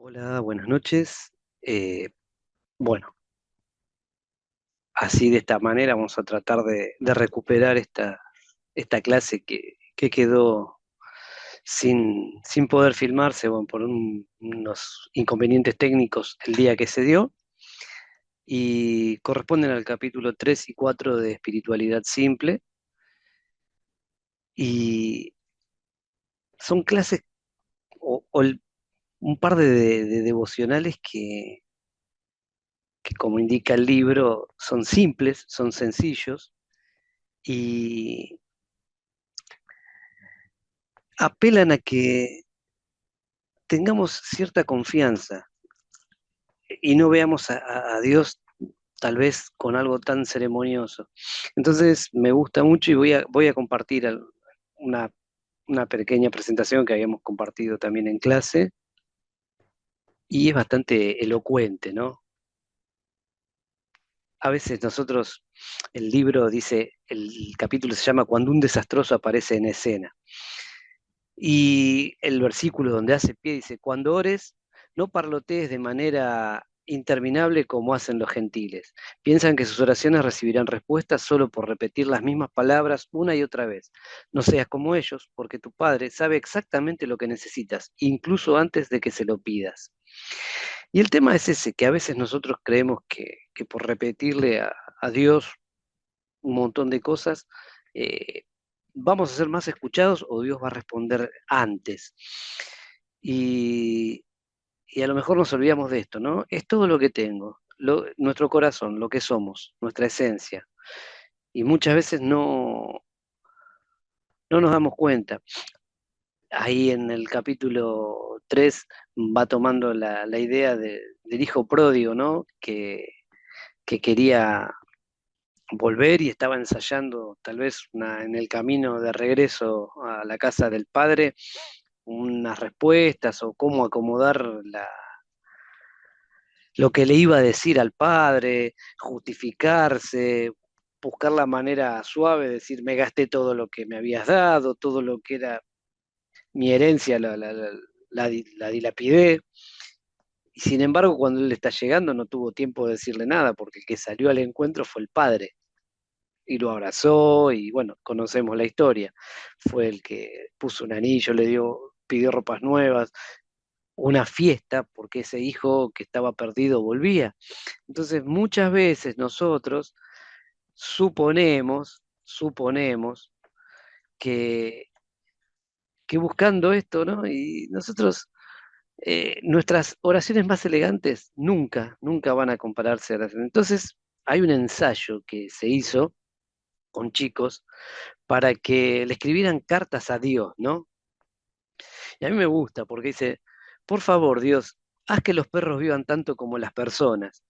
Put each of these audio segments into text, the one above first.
Hola, buenas noches. Eh, bueno, así de esta manera vamos a tratar de recuperar esta clase que quedó sin poder filmarse, bueno, por unos inconvenientes técnicos el día que se dio, y corresponden al capítulo 3 y 4 de Espiritualidad Simple, y son clases un par de devocionales que, como indica el libro, son simples, son sencillos y apelan a que tengamos cierta confianza y no veamos a Dios tal vez con algo tan ceremonioso. Entonces me gusta mucho y voy a compartir una, una pequeña presentación que habíamos compartido también en clase y es bastante elocuente, ¿no? A veces nosotros, el libro dice, el capítulo se llama Cuando un desastroso aparece en escena. Y el versículo donde hace pie dice, cuando ores, no parlotees de manera interminable como hacen los gentiles. Piensan que sus oraciones recibirán respuestas solo por repetir las mismas palabras una y otra vez. No seas como ellos, porque tu Padre sabe exactamente lo que necesitas, incluso antes de que se lo pidas. Y el tema es ese, que a veces nosotros creemos que por repetirle a Dios un montón de cosas, eh, vamos a ser más escuchados o Dios va a responder antes. Y, y a lo mejor nos olvidamos de esto, ¿no? Es todo lo que tengo, nuestro corazón, lo que somos, nuestra esencia. Y muchas veces no nos damos cuenta. Ahí en el capítulo 3 va tomando la idea del hijo pródigo, ¿no? Que quería volver y estaba ensayando tal vez en el camino de regreso a la casa del padre unas respuestas o cómo acomodar lo que le iba a decir al padre, justificarse, buscar la manera suave, decir me gasté todo lo que me habías dado, todo lo que era mi herencia la dilapidé. Y sin embargo, cuando él está llegando, no tuvo tiempo de decirle nada, porque el que salió al encuentro fue el padre y lo abrazó y bueno, conocemos la historia. Fue el que puso un anillo, pidió ropas nuevas, una fiesta porque ese hijo que estaba perdido volvía. Entonces muchas veces nosotros suponemos que, que buscando esto, ¿no? Y nosotros, nuestras oraciones más elegantes nunca van a compararse a las... Entonces hay un ensayo que se hizo con chicos para que le escribieran cartas a Dios, ¿no? Y a mí me gusta porque dice, por favor, Dios, haz que los perros vivan tanto como las personas.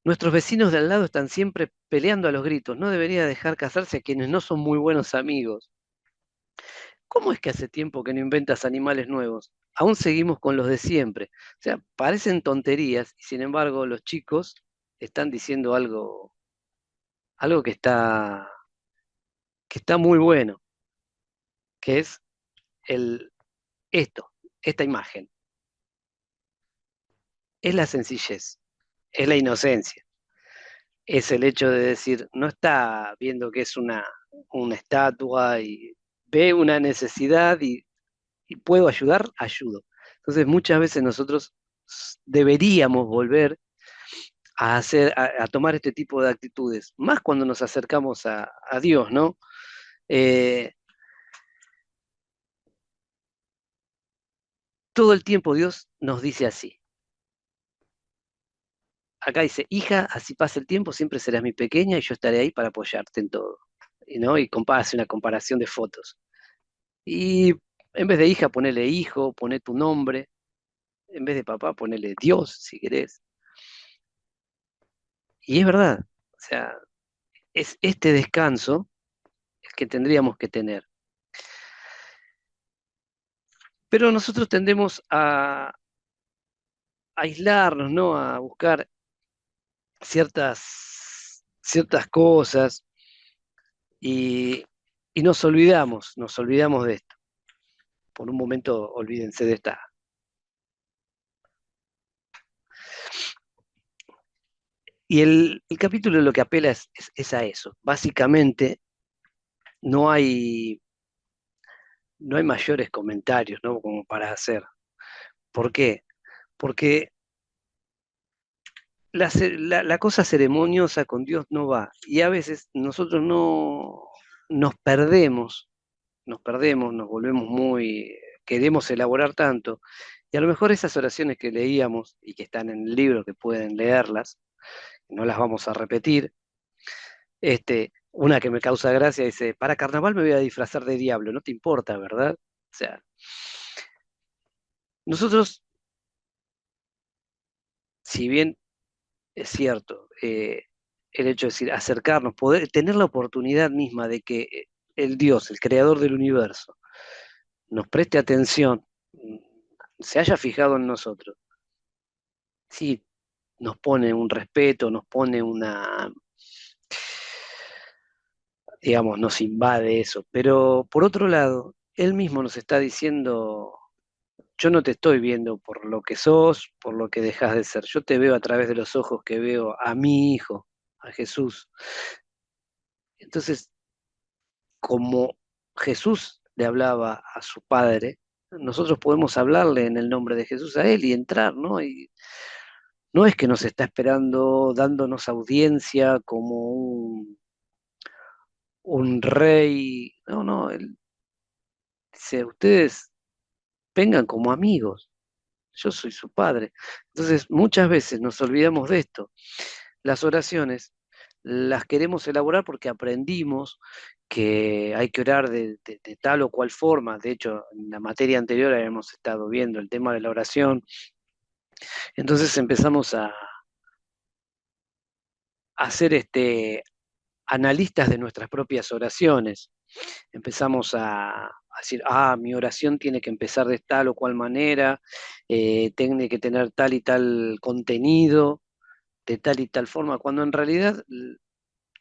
Nuestros vecinos de al lado están siempre peleando a los gritos. No debería dejar casarse a quienes no son muy buenos amigos. ¿Cómo es que hace tiempo que no inventas animales nuevos? Aún seguimos con los de siempre. O sea, parecen tonterías y sin embargo los chicos están diciendo algo que está muy bueno, que es el, esta imagen. Es la sencillez, es la inocencia, es el hecho de decir, no está viendo que es una estatua y ve una necesidad y puedo ayudar, ayudo. Entonces muchas veces nosotros deberíamos volver a tomar este tipo de actitudes, más cuando nos acercamos a Dios, ¿no? Eh, todo el tiempo Dios nos dice así. Acá dice, hija, así pasa el tiempo, siempre serás mi pequeña y yo estaré ahí para apoyarte en todo. ¿No? Y hace una comparación de fotos. Y en vez de hija, ponele hijo, poné tu nombre. En vez de papá, ponele Dios, si querés. Y es verdad, o sea, es este descanso el que tendríamos que tener. Pero nosotros tendemos a aislarnos, ¿no? A buscar ciertas cosas y, y nos olvidamos de esto. Por un momento olvídense de esta Y el capítulo lo que apela es a eso. Básicamente, no hay, no hay mayores comentarios, ¿no? Como para hacer. ¿Por qué? Porque la cosa ceremoniosa con Dios no va. Y a veces nosotros no nos perdemos, nos volvemos muy, queremos elaborar tanto. Y a lo mejor esas oraciones que leíamos y que están en el libro, que pueden leerlas, no las vamos a repetir. Una que me causa gracia dice, para carnaval me voy a disfrazar de diablo, no te importa, ¿verdad? O sea, nosotros, si bien es cierto, el hecho de decir, acercarnos, poder tener la oportunidad misma de que el Dios, el creador del universo, nos preste atención, se haya fijado en nosotros, sí, nos pone un respeto, nos pone una, digamos, nos invade eso, pero por otro lado, Él mismo nos está diciendo, yo no te estoy viendo por lo que sos, por lo que dejas de ser, yo te veo a través de los ojos que veo a mi Hijo, a Jesús. Entonces, como Jesús le hablaba a su Padre, nosotros podemos hablarle en el nombre de Jesús a Él y entrar, ¿no? Y no es que nos está esperando dándonos audiencia como un rey, no, no, Él dice, ustedes vengan como amigos, yo soy su Padre. Entonces, muchas veces nos olvidamos de esto. Las oraciones las queremos elaborar porque aprendimos que hay que orar de tal o cual forma. De hecho, en la materia anterior habíamos estado viendo el tema de la oración. Entonces empezamos a ser analistas de nuestras propias oraciones. Empezamos a decir, mi oración tiene que empezar de tal o cual manera, tiene que tener tal y tal contenido, de tal y tal forma, cuando en realidad,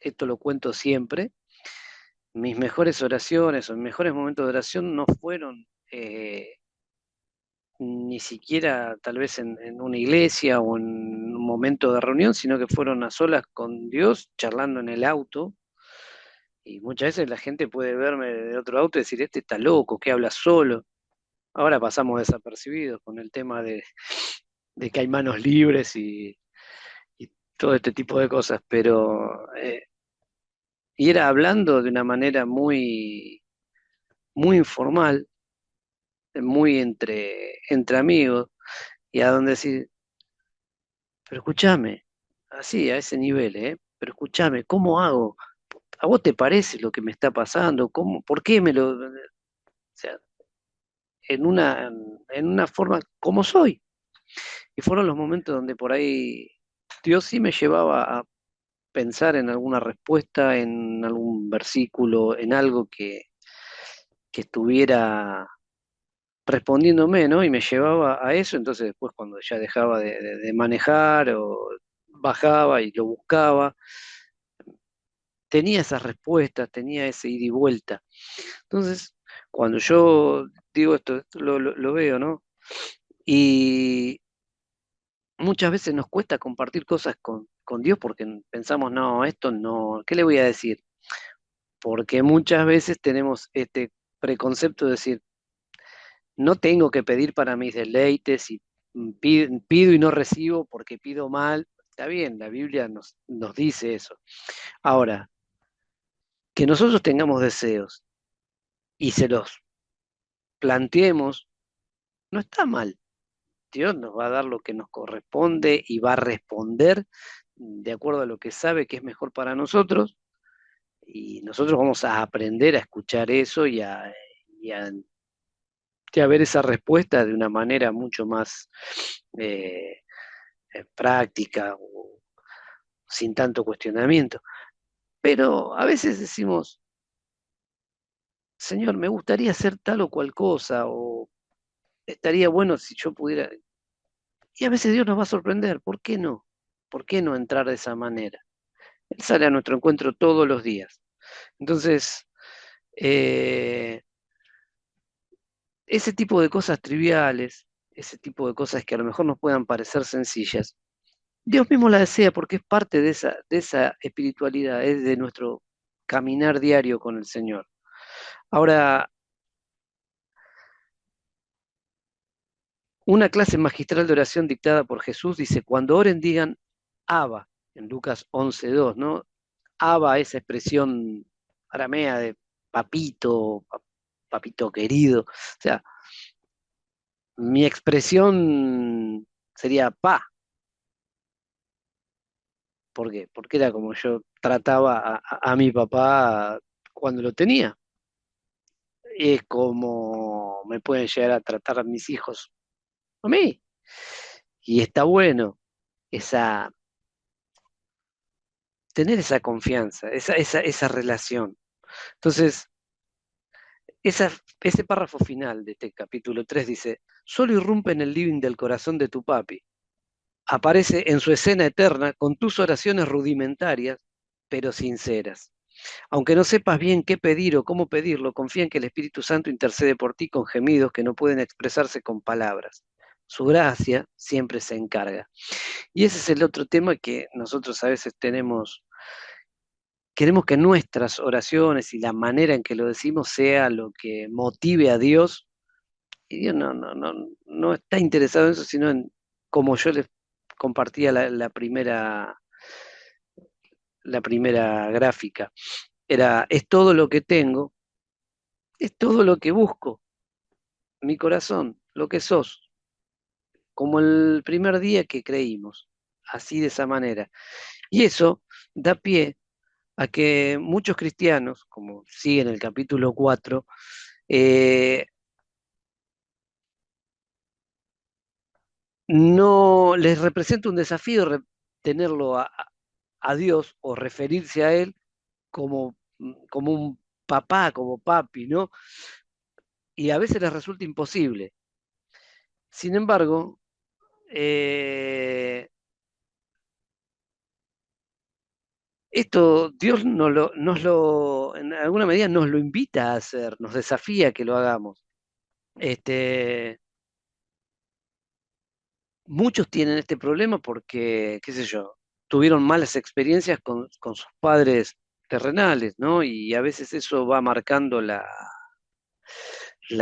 esto lo cuento siempre, mis mejores oraciones o mis mejores momentos de oración no fueron ni siquiera tal vez en una iglesia o en un momento de reunión, sino que fueron a solas con Dios, charlando en el auto. Y muchas veces la gente puede verme de otro auto y decir, este está loco, que habla solo. Ahora pasamos desapercibidos con el tema de que hay manos libres y todo este tipo de cosas, pero y era hablando de una manera muy, muy informal, muy entre amigos, y a donde decir, pero escúchame, así, a ese nivel, ¿eh? Pero escúchame, ¿cómo hago? ¿A vos te parece lo que me está pasando? ¿Cómo, por qué me lo... O sea, en una forma como soy. Y fueron los momentos donde por ahí Dios sí me llevaba a pensar en alguna respuesta, en algún versículo, en algo que estuviera respondiéndome, ¿no? Y me llevaba a eso, entonces después cuando ya dejaba de manejar o bajaba y lo buscaba, tenía esas respuestas, tenía ese ida y vuelta. Entonces, cuando yo digo esto lo veo, ¿no? Y muchas veces nos cuesta compartir cosas con Dios porque pensamos, no, esto no, ¿qué le voy a decir? Porque muchas veces tenemos este preconcepto de decir, no tengo que pedir para mis deleites y pido y no recibo porque pido mal. Está bien, la Biblia nos dice eso. Ahora, que nosotros tengamos deseos y se los planteemos, no está mal. Dios nos va a dar lo que nos corresponde y va a responder de acuerdo a lo que sabe que es mejor para nosotros y nosotros vamos a aprender a escuchar eso y a, y a ver esa respuesta de una manera mucho más eh, práctica o sin tanto cuestionamiento. Pero a veces decimos, Señor, me gustaría hacer tal o cual cosa o estaría bueno si yo pudiera. Y a veces Dios nos va a sorprender, ¿por qué no? ¿Por qué no entrar de esa manera? Él sale a nuestro encuentro todos los días. Entonces, eh, ese tipo de cosas triviales, ese tipo de cosas que a lo mejor nos puedan parecer sencillas, Dios mismo la desea porque es parte de esa espiritualidad, es de nuestro caminar diario con el Señor. Ahora, una clase magistral de oración dictada por Jesús dice, cuando oren digan Abba, en Lucas 11:2, ¿no? Abba, esa expresión aramea de papito, papito querido. O sea, mi expresión sería pa. ¿Por qué? Porque era como yo trataba a mi papá cuando lo tenía. Es como me pueden llegar a tratar a mis hijos a mí. Y está bueno esa, tener esa confianza, esa relación. Entonces, ese párrafo final de este capítulo 3 dice, solo irrumpe en el living del corazón de tu papi. Aparece en su escena eterna con tus oraciones rudimentarias, pero sinceras. Aunque no sepas bien qué pedir o cómo pedirlo, confía en que el Espíritu Santo intercede por ti con gemidos que no pueden expresarse con palabras. Su gracia siempre se encarga. Y ese es el otro tema que nosotros a veces tenemos. Queremos que nuestras oraciones y la manera en que lo decimos sea lo que motive a Dios. Y Dios no está interesado en eso, sino en como yo les compartía la primera gráfica. Es todo lo que tengo, es todo lo que busco, mi corazón, lo que sos, como el primer día que creímos, así de esa manera. Y eso da pie a que muchos cristianos, como sigue en el capítulo 4, eh, no les representa un desafío tenerlo a Dios o referirse a Él como un papá, como papi, ¿no? Y a veces les resulta imposible. Sin embargo, eh, esto Dios en alguna medida nos lo invita a hacer, nos desafía a que lo hagamos. Este, muchos tienen este problema porque, qué sé yo, tuvieron malas experiencias con sus padres terrenales, ¿no? Y a veces eso va marcando la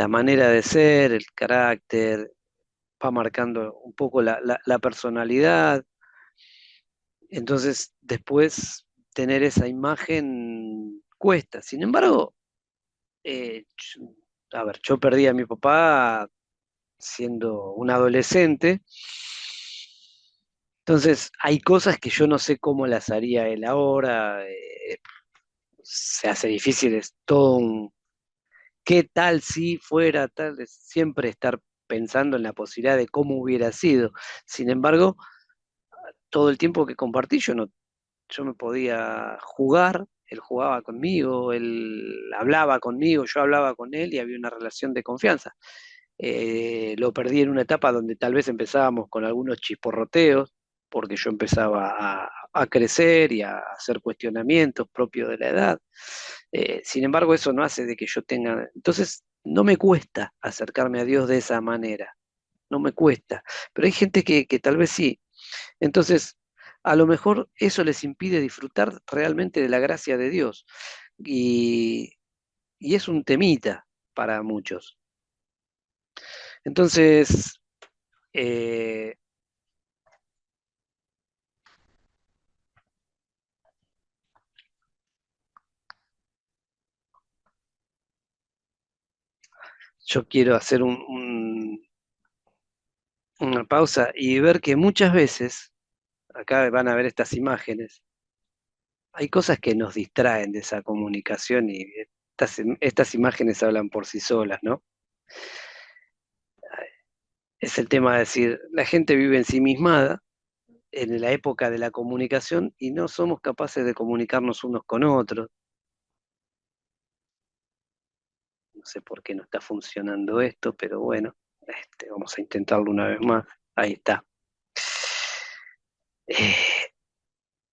manera de ser, el carácter, va marcando un poco la personalidad. Entonces, después tener esa imagen cuesta. Sin embargo, a ver, yo perdí a mi papá siendo un adolescente. Entonces, hay cosas que yo no sé cómo las haría él ahora. Se hace difícil, es todo un qué tal si fuera tal, es siempre estar pensando en la posibilidad de cómo hubiera sido. Sin embargo, todo el tiempo que compartí, yo me podía jugar, él jugaba conmigo, él hablaba conmigo, yo hablaba con él y había una relación de confianza. Lo perdí en una etapa donde tal vez empezábamos con algunos chisporroteos, porque yo empezaba a crecer y a hacer cuestionamientos propios de la edad. Sin embargo, eso no hace de que yo tenga... Entonces, no me cuesta acercarme a Dios de esa manera, no me cuesta, pero hay gente que tal vez sí. Entonces, a lo mejor eso les impide disfrutar realmente de la gracia de Dios. Y, y es un temita para muchos. Entonces, eh, yo quiero hacer una pausa y ver que muchas veces, acá van a ver estas imágenes, hay cosas que nos distraen de esa comunicación y estas imágenes hablan por sí solas, ¿no? Es el tema de decir, la gente vive ensimismada en la época de la comunicación y no somos capaces de comunicarnos unos con otros. No sé por qué no está funcionando esto, pero bueno, vamos a intentarlo una vez más. Ahí está. Eh,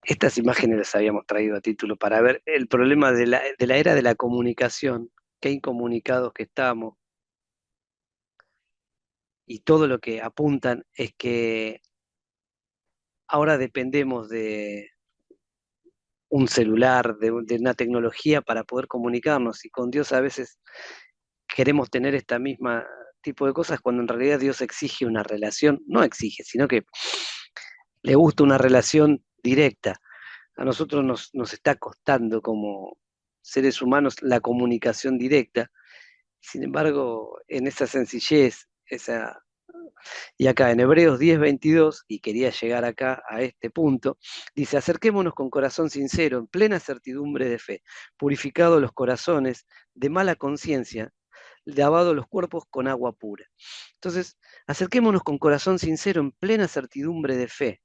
Estas imágenes las habíamos traído a título para ver el problema de la era de la comunicación, qué incomunicados que estamos, y todo lo que apuntan es que ahora dependemos de un celular, de una tecnología para poder comunicarnos, y con Dios a veces queremos tener esta misma tipo de cosas cuando en realidad Dios exige una relación, no exige, sino que le gusta una relación directa. A nosotros nos está costando como seres humanos la comunicación directa. Sin embargo, en esa sencillez, y acá en Hebreos 10:22, y quería llegar acá a este punto, dice: acerquémonos con corazón sincero, en plena certidumbre de fe, purificados los corazones de mala conciencia, lavados los cuerpos con agua pura. Entonces, acerquémonos con corazón sincero, en plena certidumbre de fe,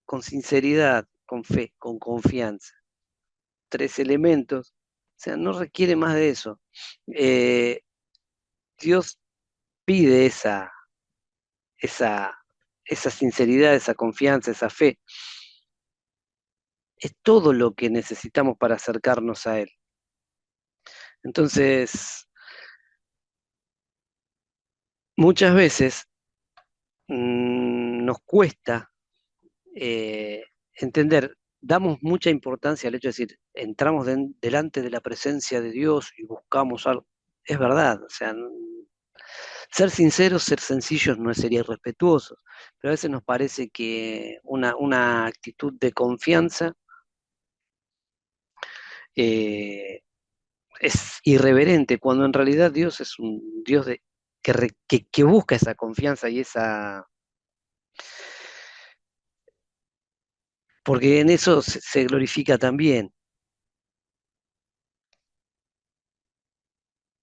con sinceridad, con fe, con confianza. Tres elementos. O sea, no requiere más de eso. Eh, Dios pide esa, esa sinceridad, esa confianza, esa fe. Es todo lo que necesitamos para acercarnos a Él. Entonces, muchas veces nos cuesta entender, damos mucha importancia al hecho de decir, entramos delante de la presencia de Dios y buscamos algo. Es verdad, o sea, ser sinceros, ser sencillos no sería irrespetuoso, pero a veces nos parece que una actitud de confianza eh, es irreverente, cuando en realidad Dios es un Dios que busca esa confianza y esa... Porque en eso se glorifica también.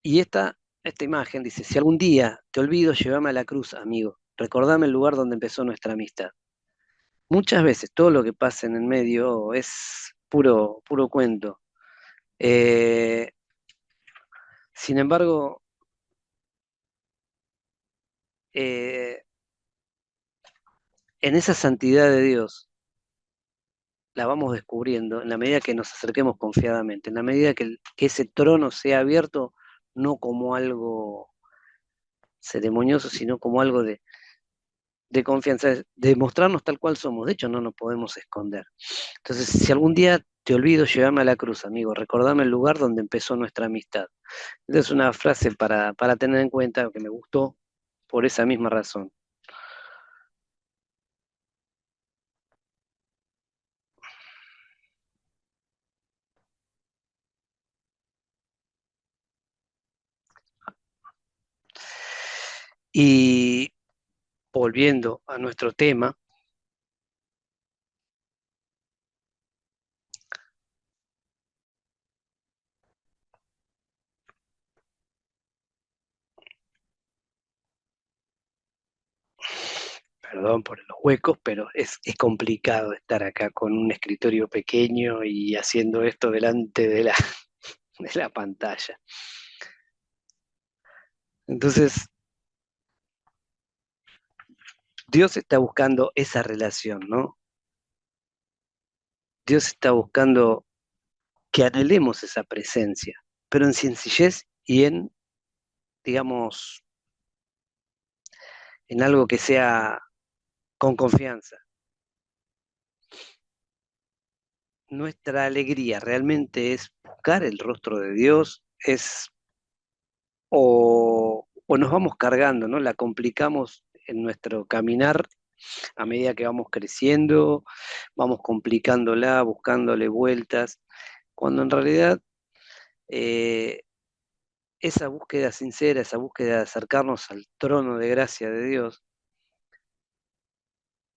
Y esta imagen dice: si algún día te olvido, llévame a la cruz, amigo. Recordame el lugar donde empezó nuestra amistad. Muchas veces todo lo que pasa en el medio es puro, puro cuento. Eh, Sin embargo, eh, en esa santidad de Dios la vamos descubriendo en la medida que nos acerquemos confiadamente, en la medida que ese trono sea abierto, no como algo ceremonioso, sino como algo de confianza, de mostrarnos tal cual somos. De hecho, no nos podemos esconder. Entonces, si algún día te olvido, llévame a la cruz, amigo. Recordame el lugar donde empezó nuestra amistad. Esa es una frase para tener en cuenta, que me gustó por esa misma razón. Y volviendo a nuestro tema, perdón por los huecos, pero es complicado estar acá con un escritorio pequeño y haciendo esto delante de de la pantalla. Entonces, Dios está buscando esa relación, ¿no? Dios está buscando que anhelemos esa presencia, pero en sencillez y digamos, en algo que sea con confianza. Nuestra alegría realmente es buscar el rostro de Dios, o nos vamos cargando, ¿no? La complicamos en nuestro caminar a medida que vamos creciendo, vamos complicándola, buscándole vueltas, cuando en realidad eh, esa búsqueda sincera, esa búsqueda de acercarnos al trono de gracia de Dios,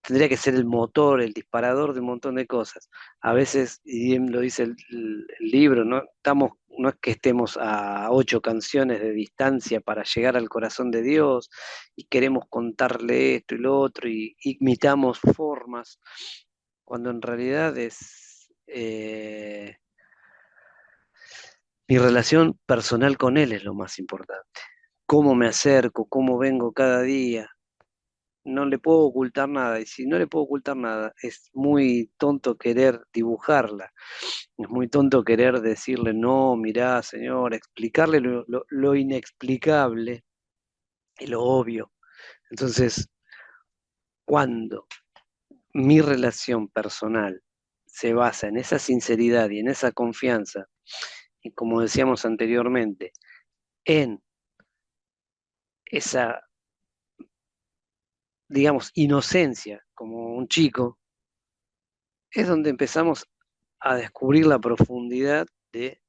tendría que ser el motor, el disparador de un montón de cosas. A veces, y bien lo dice el libro, no es que estemos a 8 canciones de distancia para llegar al corazón de Dios y queremos contarle esto y lo otro y imitamos formas, cuando en realidad es mi relación personal con Él es lo más importante. Cómo me acerco, cómo vengo cada día, no le puedo ocultar nada. Y si no le puedo ocultar nada, es muy tonto querer dibujarla. Es muy tonto querer decirle: no, mirá, señor, explicarle lo inexplicable y lo obvio. Entonces, cuando mi relación personal se basa en esa sinceridad y en esa confianza, y como decíamos anteriormente, en esa, digamos, inocencia como un chico, es donde empezamos a descubrir la profundidad de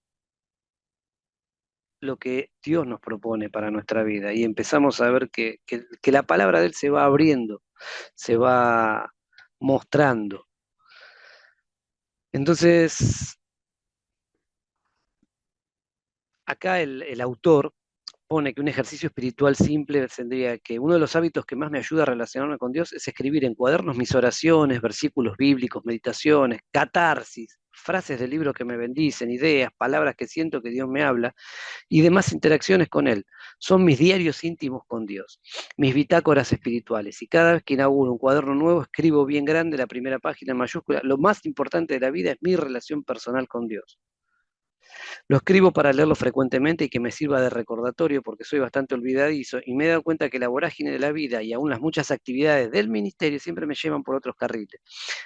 lo que Dios nos propone para nuestra vida y empezamos a ver que la palabra de Él se va abriendo, se va mostrando. Entonces, acá el autor pone que un ejercicio espiritual simple tendría que uno de los hábitos que más me ayuda a relacionarme con Dios es escribir en cuadernos mis oraciones, versículos bíblicos, meditaciones, catarsis, frases del libro que me bendicen, ideas, palabras que siento que Dios me habla y demás interacciones con Él. Son mis diarios íntimos con Dios, mis bitácoras espirituales. Y cada vez que inauguro un cuaderno nuevo, escribo bien grande la primera página en mayúscula. Lo más importante de la vida es mi relación personal con Dios. Lo escribo para leerlo frecuentemente y que me sirva de recordatorio porque soy bastante olvidadizo y me he dado cuenta que la vorágine de la vida y aún las muchas actividades del ministerio siempre me llevan por otros carriles.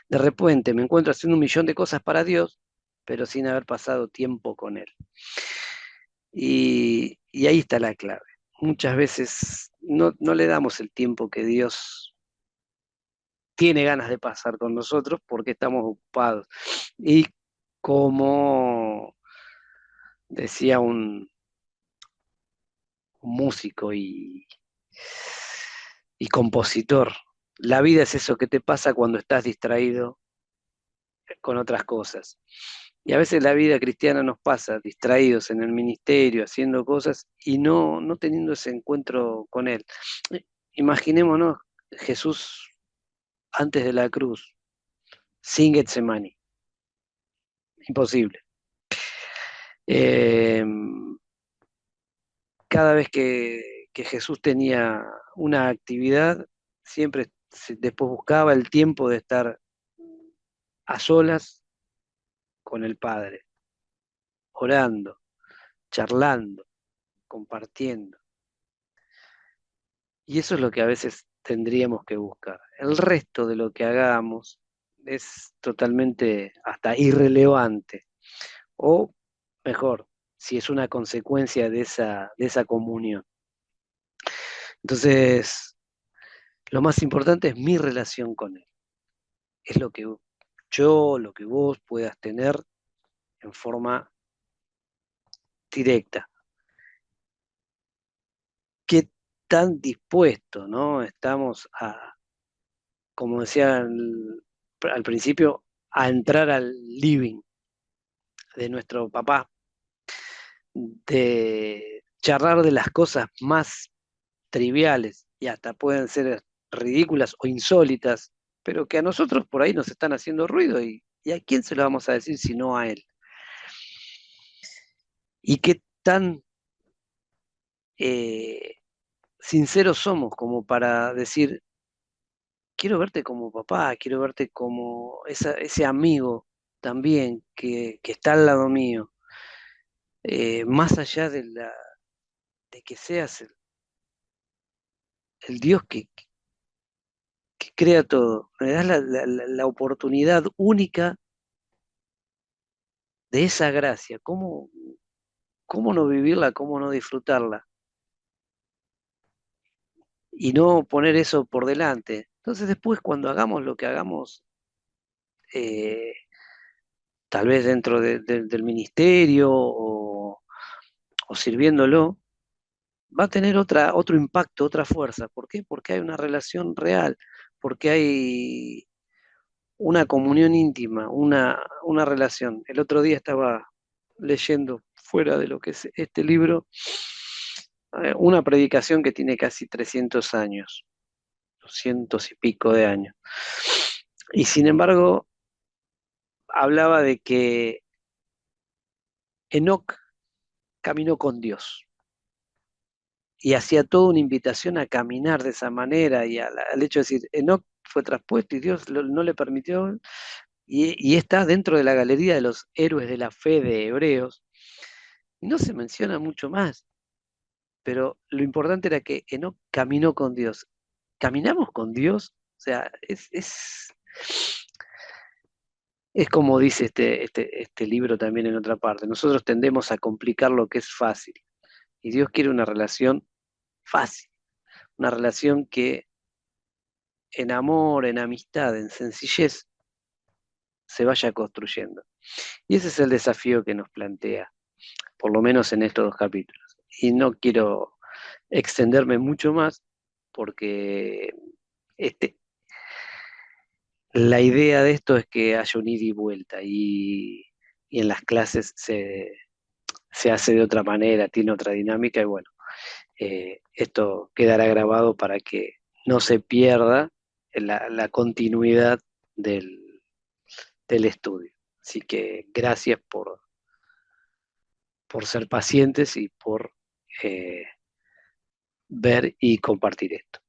De repente me encuentro haciendo un millón de cosas para Dios, pero sin haber pasado tiempo con Él. Y ahí está la clave. Muchas veces no le damos el tiempo que Dios tiene ganas de pasar con nosotros porque estamos ocupados. Y como decía un músico y compositor, la vida es eso que te pasa cuando estás distraído con otras cosas. Y a veces la vida cristiana nos pasa distraídos en el ministerio, haciendo cosas y no teniendo ese encuentro con Él. Imaginémonos Jesús antes de la cruz, sin Getsemani, imposible. Eh, cada vez que Jesús tenía una actividad, siempre después buscaba el tiempo de estar a solas con el Padre, orando, charlando, compartiendo. Y eso es lo que a veces tendríamos que buscar. El resto de lo que hagamos es totalmente hasta irrelevante. O mejor, si es una consecuencia de esa comunión. Entonces, lo más importante es mi relación con Él. Es lo que yo, lo que vos puedas tener en forma directa. ¿Qué tan dispuesto, ¿no? estamos a, como decía al principio, a entrar al living de nuestro papá, de charlar de las cosas más triviales y hasta pueden ser ridículas o insólitas, pero que a nosotros por ahí nos están haciendo ruido y a quién se lo vamos a decir si no a él. Y qué tan eh, sinceros somos como para decir, quiero verte como papá, quiero verte como ese amigo también que está al lado mío, más allá de que seas el Dios que crea todo. Me das la oportunidad única de esa gracia. ¿Cómo no vivirla? ¿Cómo no disfrutarla? Y no poner eso por delante. Entonces después cuando hagamos lo que hagamos, eh, tal vez dentro del ministerio o sirviéndolo, va a tener otro impacto, otra fuerza. ¿Por qué? Porque hay una relación real, porque hay una comunión íntima, una relación. El otro día estaba leyendo fuera de lo que es este libro, una predicación que tiene casi 300 años, 200 y pico de años. Y sin embargo, hablaba de que Enoc caminó con Dios y hacía toda una invitación a caminar de esa manera y al hecho de decir, Enoc fue traspuesto y Dios no le permitió, y está dentro de la galería de los héroes de la fe de Hebreos, y no se menciona mucho más, pero lo importante era que Enoc caminó con Dios. ¿Caminamos con Dios? sea, es como dice este libro también en otra parte. Nosotros tendemos a complicar lo que es fácil. Y Dios quiere una relación fácil, una relación que en amor, en amistad, en sencillez, se vaya construyendo. Y ese es el desafío que nos plantea, por lo menos en estos dos capítulos. Y no quiero extenderme mucho más porque este, la idea de esto es que haya un ida y vuelta y en las clases se hace de otra manera, tiene otra dinámica y bueno, esto quedará grabado para que no se pierda la continuidad del estudio. Así que gracias por ser pacientes y por ver y compartir esto.